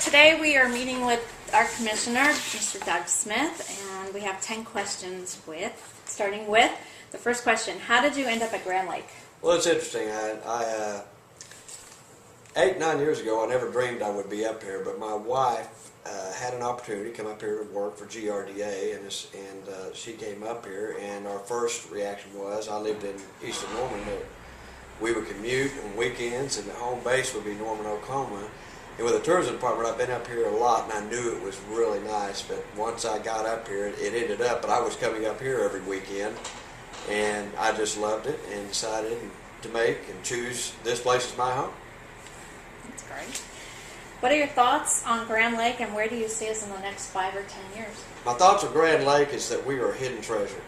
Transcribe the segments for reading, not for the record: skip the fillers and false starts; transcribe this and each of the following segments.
today we are meeting with our commissioner, Mr. Doug Smith, and we have 10 questions starting with the first question. How did you end up at Grand Lake? Well, it's interesting. 8-9 years ago, I never dreamed I would be up here, but my wife had an opportunity to come up here to work for GRDA, and she came up here, and our first reaction was, I lived in eastern Norman, we would commute on weekends, and the home base would be Norman, Oklahoma. And with the tourism department, I've been up here a lot, and I knew it was really nice, but once I got up here, it ended up, but I was coming up here every weekend, and I just loved it, and decided to make and choose this place as my home. That's great. What are your thoughts on Grand Lake, and where do you see us in the next 5 or 10 years? My thoughts on Grand Lake is that we are a hidden treasure.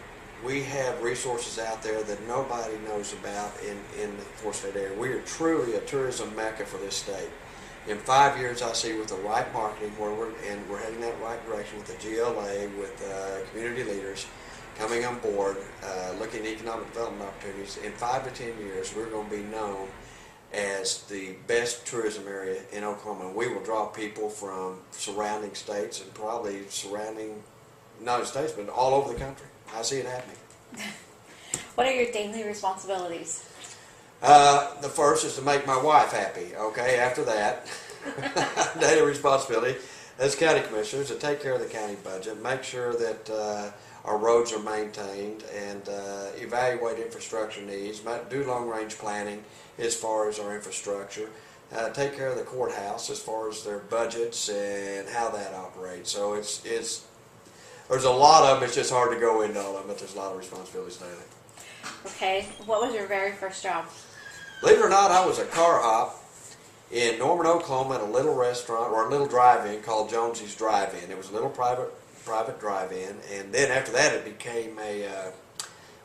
We have resources out there that nobody knows about in the four-state area. We are truly a tourism mecca for this state. In 5 years, I see with the right marketing, we're heading that right direction with the GLA, with community leaders coming on board, looking at economic development opportunities. In 5 to 10 years, we're going to be known as the best tourism area in Oklahoma. We will draw people from surrounding states and probably surrounding, not United States, but all over the country. I see it happening. What are your daily responsibilities? The first is to make my wife happy. Okay, after that, daily responsibility as county commissioners to take care of the county budget, make sure that our roads are maintained, and evaluate infrastructure needs, do long-range planning as far as our infrastructure, take care of the courthouse as far as their budgets and how that operates. So there's a lot of them. It's just hard to go into all of them, but there's a lot of responsibilities daily. Okay, what was your very first job? Believe it or not, I was a car hop in Norman, Oklahoma, at a little restaurant or a little drive-in called Jonesy's Drive-In. It was a little private drive-in, and then after that it became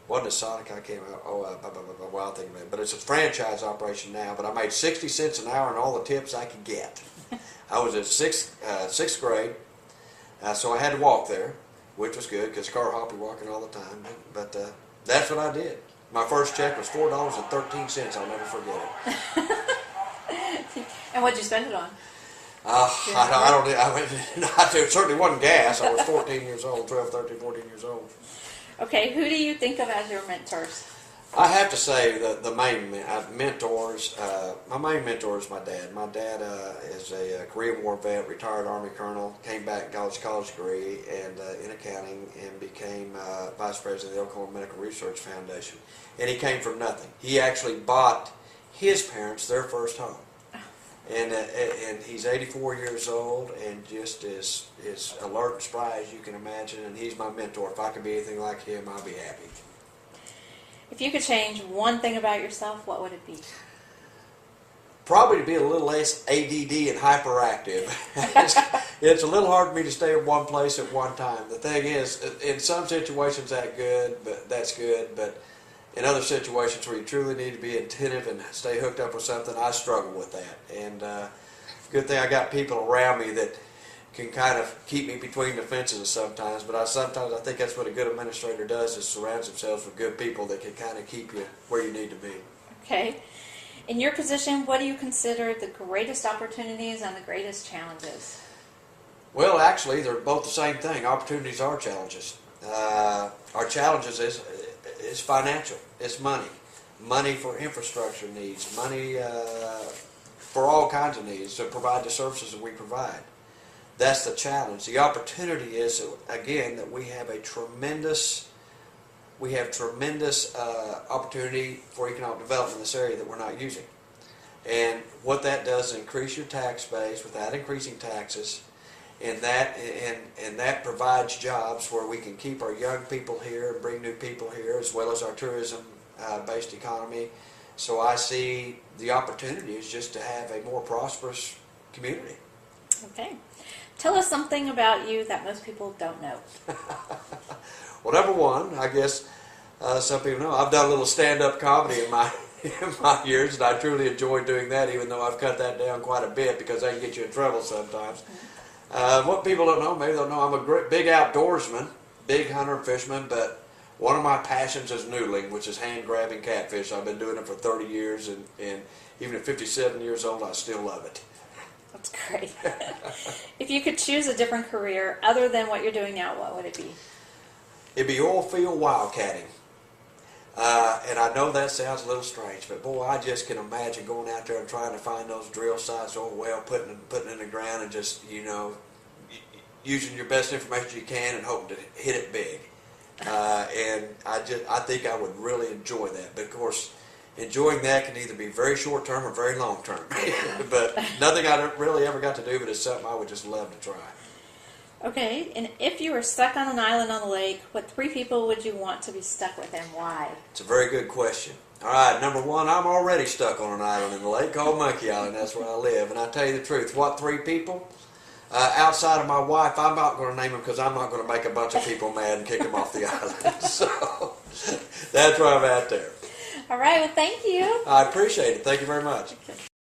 wasn't a Sonic, I can't remember, I'll think of it, but it's a franchise operation now, but I made 60 cents an hour and all the tips I could get. I was in sixth grade, so I had to walk there, which was good because car hopping, walking all the time, but that's what I did. My first check was $4.13. I'll never forget it. And what'd you spend it on? It certainly wasn't gas. I was 14 years old, 12, 13, 14 years old. Okay, who do you think of as your mentors? I have to say the main mentors, my main mentor is my dad. My dad is a Korean War vet, retired Army colonel, came back and got his college degree and in accounting, and became vice president of the Oklahoma Medical Research Foundation. And he came from nothing. He actually bought his parents their first home. And he's 84 years old and just is alert and spry as you can imagine, and he's my mentor. If I could be anything like him, I'll be happy. If you could change one thing about yourself, what would it be? Probably to be a little less ADD and hyperactive. It's a little hard for me to stay in one place at one time. The thing is, in some situations that's good, but in other situations where you truly need to be attentive and stay hooked up with something, I struggle with that. And good thing I got people around me that can kind of keep me between the fences sometimes, but sometimes I think that's what a good administrator does, is surrounds themselves with good people that can kind of keep you where you need to be. Okay. In your position, what do you consider the greatest opportunities and the greatest challenges? Well, actually, they're both the same thing. Opportunities are challenges. Our challenges is financial. It's money. Money for infrastructure needs. Money for all kinds of needs to provide the services that we provide. That's the challenge. The opportunity is, again, that we have tremendous opportunity for economic development in this area that we're not using. And what that does is increase your tax base without increasing taxes, and that provides jobs where we can keep our young people here and bring new people here, as well as our tourism-based economy. So I see the opportunity is just to have a more prosperous community. Okay. Tell us something about you that most people don't know. Well, number one, I guess some people know, I've done a little stand-up comedy in my years, and I truly enjoy doing that, even though I've cut that down quite a bit because I can get you in trouble sometimes. What people don't know, maybe they don't know, I'm a big outdoorsman, big hunter and fisherman, but one of my passions is noodling, which is hand-grabbing catfish. I've been doing it for 30 years, and even at 57 years old, I still love it. That's great. If you could choose a different career other than what you're doing now, what would it be? It'd be oil field wildcatting. And I know that sounds a little strange, but boy, I just can imagine going out there and trying to find those drill sites or well, putting it in the ground and just, using your best information you can and hoping to hit it big. And I think I would really enjoy that. But of course, enjoying that can either be very short term or very long term. But nothing I really ever got to do, but it's something I would just love to try. Okay, and if you were stuck on an island on the lake, what 3 people would you want to be stuck with and why? It's a very good question. All right, number 1, I'm already stuck on an island in the lake called Monkey Island. That's where I live. And I tell you the truth, what 3 people? Outside of my wife, I'm not going to name them because I'm not going to make a bunch of people mad and kick them off the island. So that's where I'm at there. All right, well, thank you. I appreciate it. Thank you very much. Okay.